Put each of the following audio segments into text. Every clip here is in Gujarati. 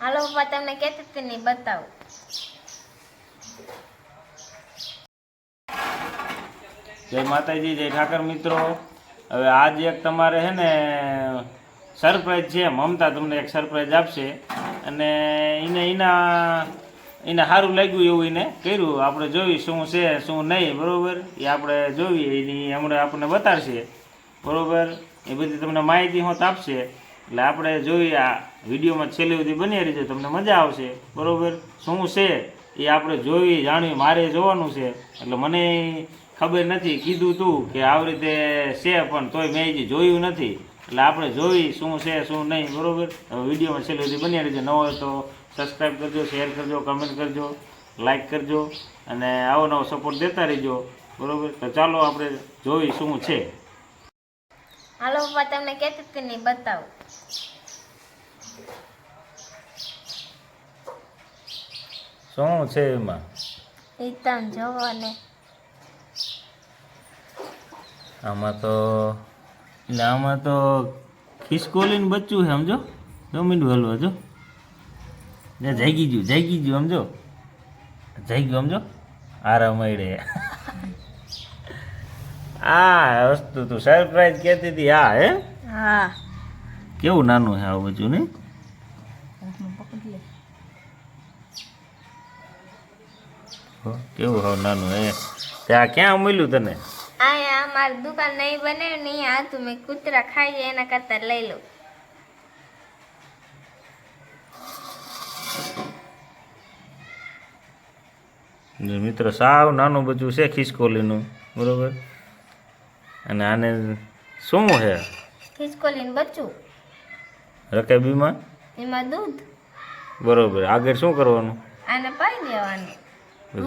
હાલો પપ્પા તમને કહેતી હતી નહીં બતાવું. જય માતાજી, જય ઠાકર મિત્રો. હવે આજ એક તમારે છે ને સરપ્રાઈઝ છે. મમતા તમને એક સરપ્રાઈઝ આપશે અને એને સારું લાગ્યું એવું એને કર્યું. આપણે જોઈ શું છે શું નહીં, બરાબર? એ આપણે જોઈએ, એની હમણાં આપણને બતાડશે, બરાબર? એ બધી તમને માહિતી હોત આપશે. એટલે આપણે જોઈએ, આ વિડીયોમાં છેલ્લે સુધી બની રહીજો, તમને મજા આવશે, બરાબર? શું છે એ આપણે જોઈ જાણવી, મારે જોવાનું છે. એટલે મને ખબર નથી, કીધું તું કે આવી રીતે છે પણ તોય મેં હજી જોયું નથી. એટલે આપણે જોઈ શું છે શું નહીં, બરાબર? હવે વિડીયોમાં છેલ્લે સુધી બની રહીજો. ન હોય તો સબસ્ક્રાઈબ કરજો, શેર કરજો, કમેન્ટ કરજો, લાઈક કરજો અને આવો નવો સપોર્ટ દેતા રહીજો, બરાબર? તો ચાલો આપણે જોઈ શું છે. હાલો પપ્પા તમને કહેતી હતી નહીં બતાવું. શું છે એમાં? એ તમે જોવો ને. આમાં તો ખિસકોલીને બચ્ચું છે, સમજો. મીંડું હલવા જો, જાગી ગયું સમજો, જાગ્યું સમજો. આરામ મળે. આ વસ્તુ તું સરપ્રાઈઝ કહેતી હતી. હા હે, હા. કેવું નાનું છે આવું બચ્ચું નહીં? કેવું હાવ નાનું હે. ત્યાં ક્યાં મળ્યું તને? અહીંયા અમારી દુકાન નહીં બને નહીં, આ તું મેં કૂતરા ખાઈ જાય એના કરતા લઈ લઉં. મિત્રો સાવ નાનું બચ્ચું છે ખિસકોલીનું, બરોબર? અને આને શું છે? ખિસકોલીનું બચ્ચું. રકેબીમાં એમાં દૂધ. બરોબર. આગળ શું કરવાનું? આને પાઈ દેવાનું.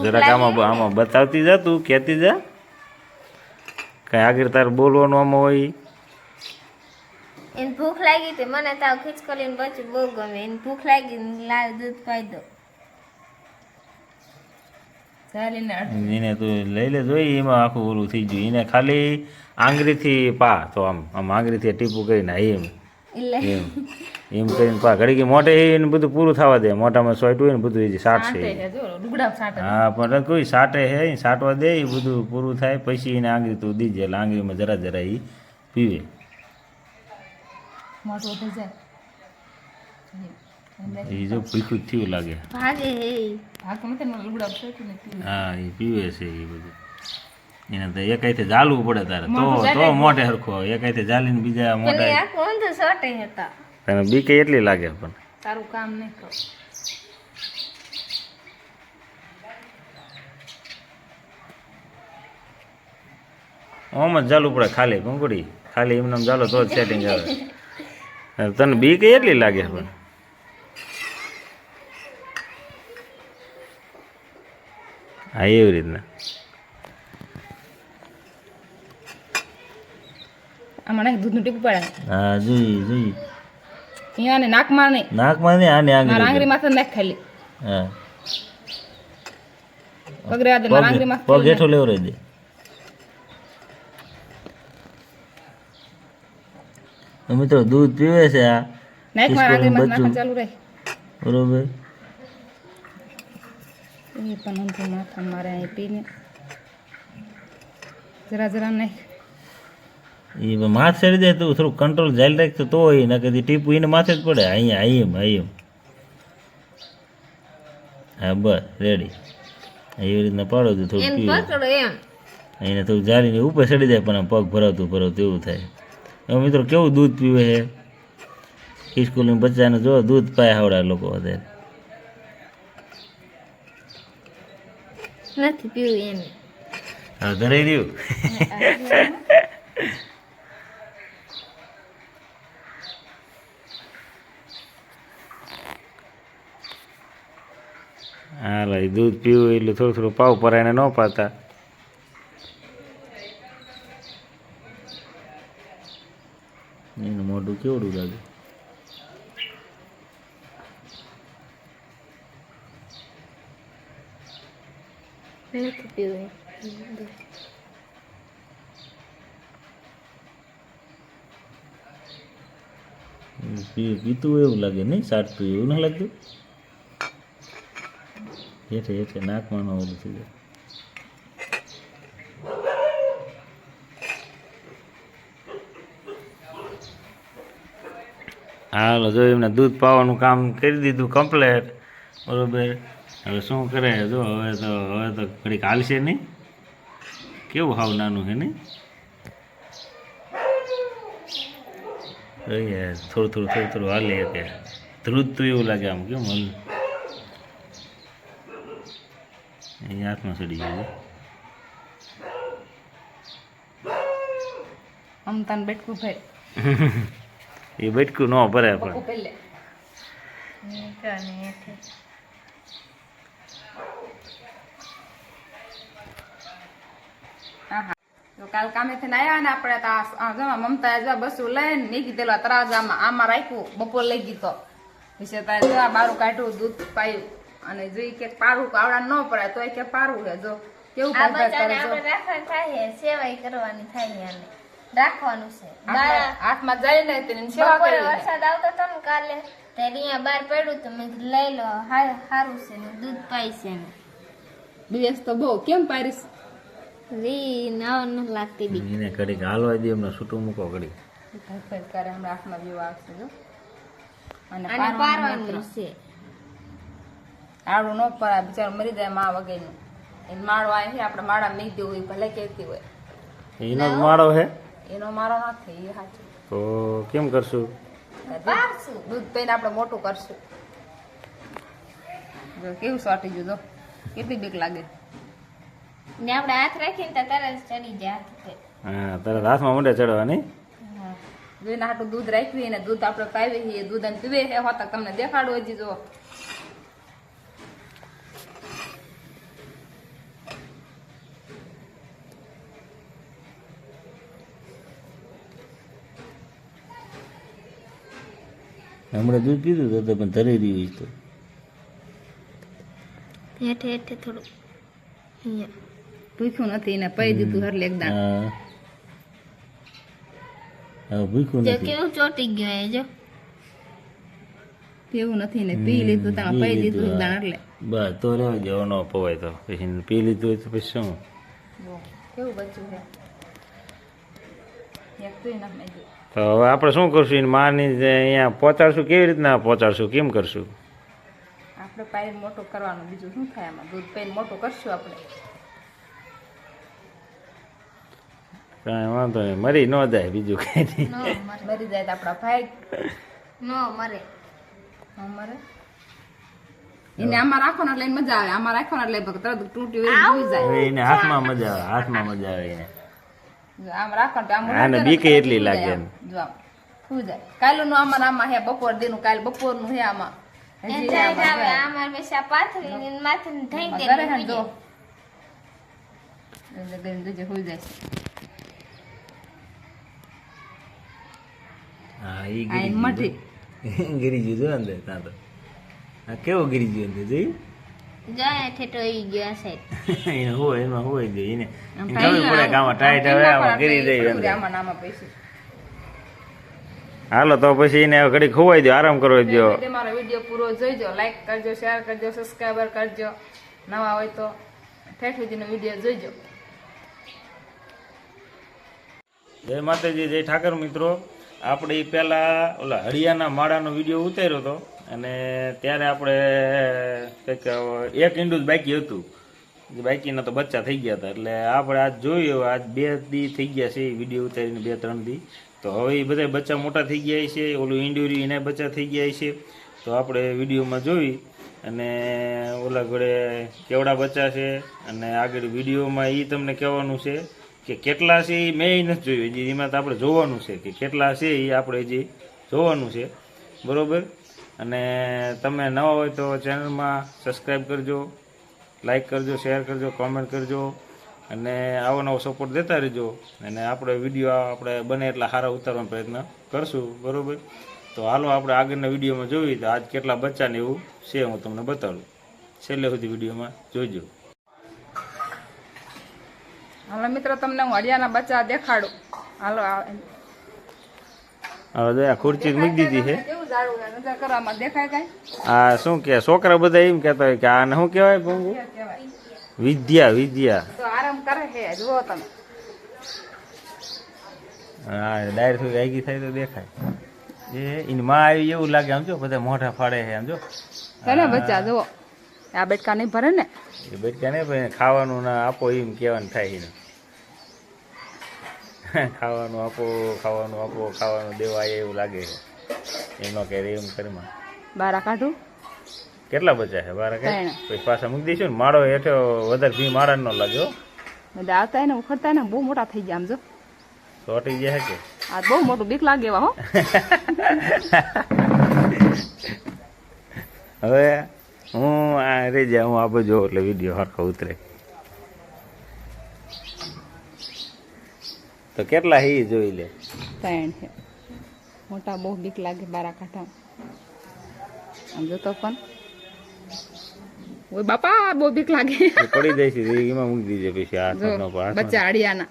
જરાક આમાં બતાવતી જા, તું કહેતી જા. કઈ આગળ તારે બોલવાનું આમાં હોય? એને ભૂખ લાગી હતી, મને તો ખિસકોલીનું બચ્ચું બહુ ગમે. એને ભૂખ લાગી, લાવ દૂધ પાઈ દો. એને તું લઈ લે, જોઈ એમાં આખું ઓલું થઈ ગયું. એને ખાલી આંગળીથી પા, તો આમ આંગળીથી ટીપું કરીને એમ કરીને પા. ઘડી મોઢે એને બધું પૂરું થવા દે. મોઢામાં સોઈટ હોય ને બધું એ સાટશે. હા, પણ કોઈ સાટે હે, સાટવા દે, એ બધું પૂરું થાય પછી એને આંગળી તું દીજે. એટલે આંગળીમાં જરા જરા એ પીવે. એ જો ભીખું થયું લાગે. હા, એ પીવે છે એ બધું. એને તો એક હાથે ઝાલવું પડે તારે, તો મોઢે હરખો આવે. એક હાથે ઝાલીને બીજા મોઢે. તને બીક એટલી લાગે પણ તારું કામ નહીં કરો. આમ જ ચાલુ પડે ખાલી કંકુડી. ખાલી એમને ચાલો તો જ સેટિંગ આવે. તને બીક એટલી લાગે પણ. હા, એવી રીતના. આમાં દૂધનું ટીપું પડે. હા, જોઈ અહીંયા નાકમાં નહીં, આને આંગળી માથે નાખ ખાલી. હા, પગરે આદે આંગળી માથે પગ હેઠો લેવો રહી દે. મિત્રો દૂધ પીવે છે આ. નાકમાં આંગળી માથે નાખવાનું ચાલુ રહે, બરોબર? એ પણ ઊંધું માથા મારે અહીં પીને જરા જરા નાખ. એ માથે ચડી જાય તો થોડું કંટ્રોલ જાળી રાખતો તો હોય ને, કદી ટીપું એને માથે જ પડે. અહીંયા એમ. હા, બસ રેડી. એવી રીતના પાડો તો થોડું પીવે. એને થોડું જાળીને ઉપર ચડી જાય, પણ આમ પગ ભરાવતું એવું થાય. હવે મિત્રો કેવું દૂધ પીવે છે ખિસકોલીના બચ્ચાને. જો દૂધ પાય આવડા લોકો અત્યારે. નથી પીવું એને. હા, ધરાઈ રહ્યું. હા, દૂધ પીવું એટલે થોડું થોડું પાવ પરાયને ન પાતા. એનું મોઢું કેવડું લાગે. નથી પીવું. પીતું હોય એવું લાગે નહીં, સાટતું એવું ના લાગતું? હેઠે હેઠે નાકમાં ન ઓલું થઈ જાય. હાલો જો એમને દૂધ પાવાનું કામ કરી દીધું કમ્પ્લેટ, બરોબર. હવે શું કરે જો હવે તો ઘડીક હાલશે નહીં. કેવું હાવ નાનું છે નહીં? થોડું થોડું હાલે કે ધ્રુજતું એવું લાગે, આમ કેમ હલ એ હાથમાં ચડી ગયું. આમ તને બેઠકું ભાઈ એ બેટકું ન ભરે પણ. પહેલે તો કાલ કામેથી આવ્યા ને આપણે તો મમતા જો બસું લઈને નીકળી દેલો તરાજામાં આમાં રાખ્યું, બપોર લઈ ગયો વિશે ત્યાં બારું કાઢ્યું, દૂધ પાયું અને જોઈ કે પારું આવડા ન પડે તો કે પારું છે જો કેવું આ ભાઈ બચ્ચાને કરે જો. આપણે રાખવાનું થાય છે, સેવાય કરવાની થાય છે, આને રાખવાનું છે. આપણે હાથમાં જઈને તેની સેવા બપોરે કરી. વરસાદ આવતો હતો ને કાલે, ત્યારે અહીંયા બહાર પડ્યું તો મેં કીધું લઈ લો, સારું છે ને દૂધ પાય છે ને. દિવસ તો બહુ કેમ પારીશ રી નાવ ન લાગતી બી. એને ઘડીક હાલવા દે, એમને છૂટું મૂકો ઘડીક. કરે હમણાં હાથમાં જેવું આવશે જો. અને અને પારવાનું છે. આડું ન પરાય, બિચારું મરી જાય માં વગેરેનું. એને માળો આવે છે, આપણે માળા મીક દેવું હોય ભલે કહેતી હોય, એનો જ માળો છે એનો માળો નથી એ સાચું. તો કેમ કરશું? પારશું. દૂધ પીને આપણે મોટું કરશું. જો કેવું સોટી ગયું જો, કેટલી બીક લાગે. ને આપણે હાથ રાખીને તો તરત ચડી જાય હાથ ઉપર. હા, તરત હાથમાં મોઢે ચડવાની. જોઈને આટલું દૂધ રાખ્યું અને દૂધ આપણે પાવી છીએ, દૂધ અને પીવે છે હોતા તમને દેખાડું હજી જો. હમણાં દૂધ પીધું તો પણ ધરી રહ્યું તો હેઠે હેઠે થોડું અહીંયા ભૂખ્યું નથી એને પી દીધું હરલે એકદમ. હા ભૂખ્યું જો નથી. કેવું ચોટી ગયો એ જો. પીવું નથી ને પી લીધું તમે પી દીધું એકદમ એટલે. બસ તો રહેવા દેવો, ન પવાય તો પછી પી લીધું હોય તો પછી શું. જો કેવું બચ્ચું છે. એક તો એના મેં જો. તો હવે આપણે શું કરશું? એની માની જે અહીંયા પહોંચાડશું, કેવી રીતના પહોંચાડશું, કેમ કરશું? આપણે પાઈ મોટું કરવાનું, બીજું શું થાય એમાં? દૂધ પીને મોટું કરશું આપણે. કાંઈ વાંધો નહીં, મરી ન જાય બીજું કઈ નહીં. નો મરે. મરી જાય તો આપણા ભાઈ નો મરે. અમારે એને આમાં રાખવાનો એટલે એને મજા આવે, આમાં રાખવાનો એટલે તરત તૂટી હોય જોઈ જાય. હવે એને હાથમાં મજા આવે, હાથમાં મજા આવે એને. જો આમ રાખવાનું તો આમ આને રાખે ને બીકે તરત એટલી સુઈ લાગે જાય એમ. આમ. જો આમ સુઈ જાય. કાલનું આમાં ને આમાં હે બપોર દીનું, કાલ બપોરનું હે આમાં. એ હજી જાય આમાં આવે જાય. આમાં બેસા પાથરીને એને માથે થઈ આમાં દે ઘરે હે ને જો. એટલે ગઈને જોજે સુઈ જાય છે. હા એ આ એની મઠી. ગીરી ગયું જો અંદર ત્યાં તો. હા કેવો ગીરી ગયું અંદર જોઈ? જાય ઠેઠો ઈ ગયો સાહેબ. એને હોય એમાં હોય જો એને આમ એને ખબર પડે કે આમાં ટાઈટ હવે આમાં ગીરી જાય એટલે અંદર. આમાં ને આમાં પૈસા. હાલો તો પછી એને હવે ઘડી ખોવાઈ દો, આરામ કરવા દો. મારો વિડીયો પૂરો જોઈજો, લાઈક કરજો, શેર કરજો, સબસ્ક્રાઈબર કરજો. નવા હોય તો ઠેઠ સુધીનો વિડીયો જોઈજો. જય માતાજી, જય ઠાકર મિત્રો. આપણે ઈ પહેલાં ઓલા હળિયાના માળાનો વિડીયો ઉતાર્યો હતો અને ત્યારે આપણે કંઈક એક ઈંડું જ બાકી હતું, બાકીના તો બચ્ચા થઈ ગયા હતા. એટલે આપણે આજ જોયું, આજ 2 દી થઈ ગયા છે વિડીયો ઉતારીને, 2-3 દી. તો હવે એ બધા બચ્ચા મોટા થઈ ગયા છે, ઓલું ઈંડુરી એને બચ્ચા થઈ ગયા છે. તો આપણે વિડીયોમાં જોઈ અને ઓલા ઘરે કેવડા બચ્ચા છે અને આગળ વિડીયોમાં એ તમને કહેવાનું છે કે કેટલા છે એ મેં નથી જોયું હજી. એમાં તો આપણે જોવાનું છે કે કેટલા છે એ આપણે હજી જોવાનું છે, બરાબર. અને તમે નવા હોય તો ચેનલમાં સબસ્ક્રાઈબ કરજો, લાઈક કરજો, શેર કરજો, કોમેન્ટ કરજો અને આવો નવો સપોર્ટ દેતા રહેજો. અને આપણે વિડીયો આપણે બને એટલા સારા ઉતારવાનો પ્રયત્ન કરશું, બરાબર. તો હાલો આપણે આગળના વિડીયોમાં જોઈએ તો આજ કેટલા બચ્ચાને એવું છે હું તમને બતાડું. છેલ્લે સુધી વિડીયોમાં જોઈજો. હાલો મિત્રો, તમને હું હળિયાના બચ્ચા દેખાડું. હાલો હવે જો આ ખુરચી મૂકી દીધી છે. કેવું જાડું છે નજર કરવામાં દેખાય કાંઈ? આ શું કે છોકરા બધા એમ કહેતા હોય કે આને શું કહેવાય ભૂંગું? શું કહેવાય? વિદ્યા. તો આરામ કરે છે જુઓ તમે. હા ડાયર થોડી આગી થાય તો દેખાય. એની માં આવી એવું લાગે આમ જો બધા મોઢા ફાડે છે આમ જો. છે ને બચ્ચા જુઓ આ બેટકા નહીં ભરે ને. એ બચકા નહીં ભાઈ ખાવાનું ના આપો એમ કહેવાનું થાય એને. ખાવાનું આપો દેવા એવું લાગે છે એનો કે એમ કરીમાં. બારા કાઢું કેટલા બચ્ચા છે? 12 કે ત્રણ. પછી પાછા મૂકી દઈશું ને માળો હેઠો વધારે ભી માળા ન લાગ્યો. બધા આવતા ને ઉખડતા ને બહુ મોટા થઈ ગયા આમ જો. ચોટી ગયા છે કે આ બહુ મોટું બીક લાગે એવા હો. હવે હું આ રહી જાય હું આ બાજુ એટલે વિડીયો હરખો ઉતરે. તો કેટલા હી જોઈ લે. ત્રણ છે મોટા બહુ બીક લાગે બારા કાઢા આમ જોતો પણ ઓય બાપા બહુ બીક લાગે. એ પડી જાય છે એમાં મૂકી દીજે પછી આ જો બચ્ચા અડિયાના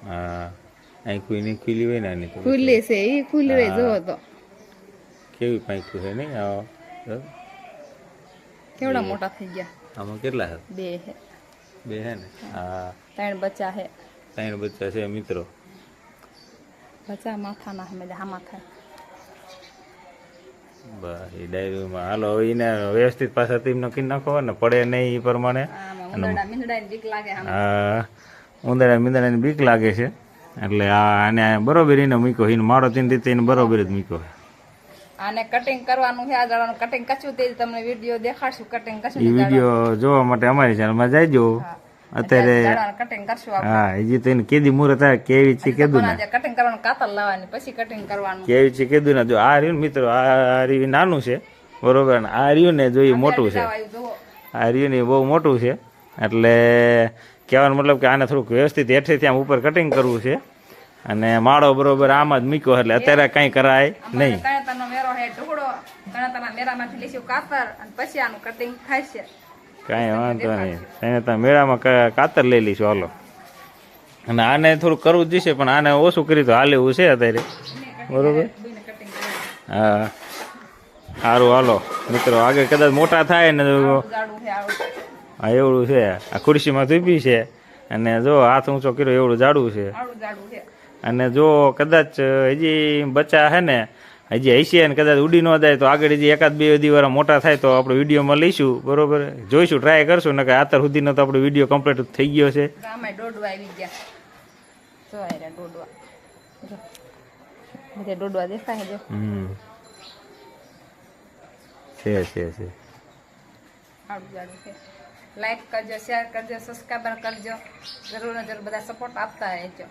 હા અહીં કોઈ નહીં ખુલ્લી હોય ને આની તો ખુલ્લી છે એ ખુલ્લી રહી જોવો તો કેવી પાંખ્યું છે નહીં આવો કેવડા મોટા થઈ ગયા. આમાં કેટલા છે? બે છે. બે છે ને? હા 3 બચ્ચા છે. 3 બચ્ચા છે મિત્રો. બચ્ચા માથાના હમે હામાં થાય. બસ એ ડાયરીમાં હાલો હવે એને વ્યવસ્થિત પાછા તીમ નખી નાખો ને પડે નહીં એ પ્રમાણે. આમાં મીંદડાની બીક લાગે આમાં. હા મીંદડાની બીક લાગે છે એટલે આને બરોબર એને મૂક્યો એને માળો તેની રીતે એને બરોબર જ મૂક્યો. આને કટિંગ કરવાનું છે આ દાડાનું કટિંગ કશું તે તમને વિડીયો દેખાડશું કટિંગ કશું એ વિડીયો જોવા માટે અમારી ચેનલમાં જઈજો અત્યારે. કટિંગ કરશું આપણે. હા હજી તો એને કેદી મુહૂર્ત આવે કેવી છે કીધું ને કટિંગ કરવાનું કાતર લાવવાની પછી કટિંગ કરવાનું. કેવી છે કીધું ને જો આ રહ્યું ને મિત્રો આ રહ્યું નાનું છે બરોબર ને આ રહ્યું ને જો એ મોટું છે. આ રહ્યું ને બહુ મોટું છે એટલે કહેવાનો મતલબ કે આને થોડુંક વ્યવસ્થિત હેઠેથી આમ ઉપર કટિંગ કરવું છે અને માળો બરોબર આમાં જ મૂક્યો એટલે અત્યારે કઈ કરાય નહીં. કણતાનો મેરો હે ઢોકળો કણતાના મેરામાંથી લેશું કાતર અને પછી આનું કટિંગ થાય છે. કાંઈ વાંધો નહીં એને તમે મેળામાં કાતર લઈ લઈશું હાલો. અને આને થોડુંક કરવું જ જશે પણ આને ઓછું કરી તો હાલે એવું છે અત્યારે બરોબર. હા સારું હાલો મિત્રો આગળ કદાચ મોટા થાય ને હા એવડું છે આ ખુરશીમાં ધૂપી છે અને જો હાથ ઊંચો કર્યો એવડું જાડું છે. અને જો કદાચ હજી બચ્ચા છે ને હજી હશે ને કદાચ ઉડી ન જાય તો આગળ હજી 1-2 દી મોટા થાય તો આપણે વિડીયોમાં લઈશું બરોબર. જોઈશું ટ્રાય કરશું ને કે અત્યાર સુધીનો તો આપણો વિડીયો કમ્પ્લીટ થઈ ગયો છે. દોડવા આવી ગયા જો આયરા દોડવા બધે દોડવા દેખાય જો. છે આડું જાડું છે. લાઈક કરજો શેર કરજો સબસ્ક્રાઈબર કરજો જરૂર બધા સપોર્ટ આપતા રહેજો.